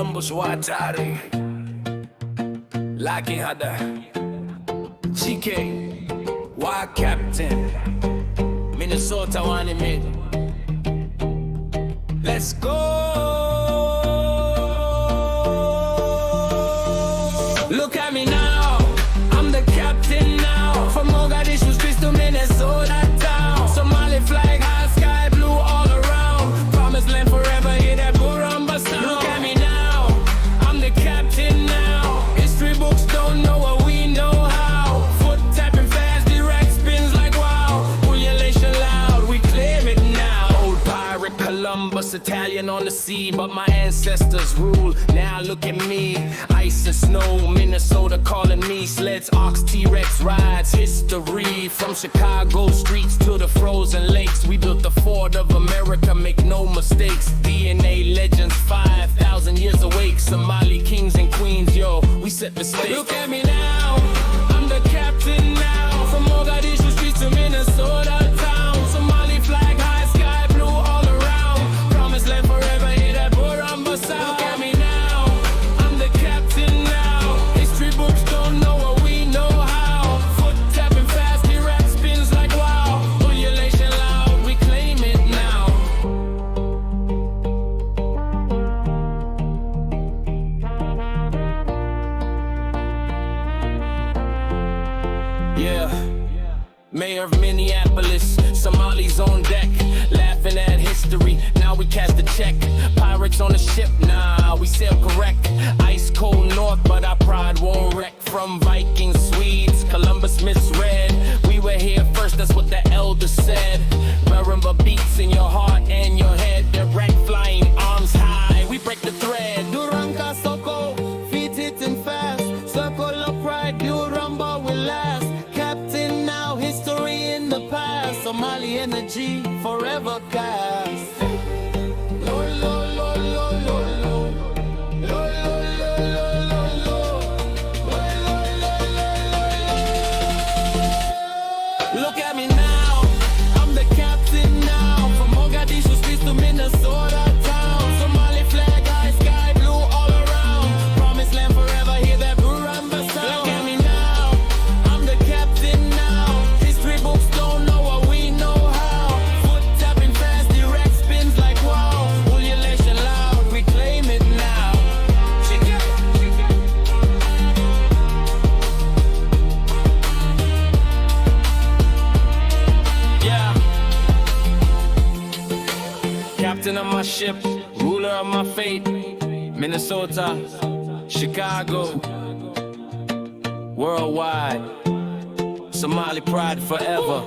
Columbus watari Laki hada Chike Wa captain Minnesota wanted. Let's go. Look at me now, I'm the captain now. From Mogadishu streets to Minnesota town. Somali flag, high sky blue all around. Promised land forever, hear that Buramba sound. Look at me now, I'm the captain now. History books don't know what we know how. Foot tapping fast, Dirac spins like wow. Ululation loud, we claim it now. Old pirate Columbus, Italian on the sea, but my ancestors rule. Now look at me, ice and snow, Minnesota calling me. Sleds, ox, T-Rex rides, history. From Chicago streets to the frozen lakes, we built the Ford of America, make no mistakes. DNA legends, 5,000 years awake. Somali kings and queens, yo, we set the stage. Look at me now, I'm the captain now. From Mogadishu streets to Minnesota town. Somali flag, high sky blue all around. Promised land forever, hear that Buramba sound. Look at me now, I'm the captain now. History books don't know what we know how. Foot tapping fast, Dirac spins like wow. Ululation loud, we claim it now. Yeah, Mayor of Minneapolis, Somalis on deck, laughing at history. Now we cast a check. Pirates on the ship, nah, we sail correct. Ice cold north, but our pride won't wreck. From Vikings, Swedes, Columbus misread. We were here first, that's what the elders said. Marimba beats in your heart and your head. Dirac flying, arms high, we break the thread. Duranka Soko, feet hitting fast. Circle of pride, Buramba will last. Captain now, history in the past. Somali energy, forever cast. Lo, lo, lo, lo, lo, lo. Lo, lo, lo, lo, lo, lo. Lo, lo, lo, lo, lo. Look at me now, I'm the captain now. From Mogadishu streets to Minnesota town. Somali flag, high sky blue all around. Promised land forever, hear that Buramba sound. Look at me now, I'm the captain now. History books don't know what we know how. Foot tapping fast, Dirac spins like wow. Ululation loud, we claim it now. Yeah. Captain of my ship, ruler of my fate. Minnesota, Chicago, worldwide. Somali pride forever.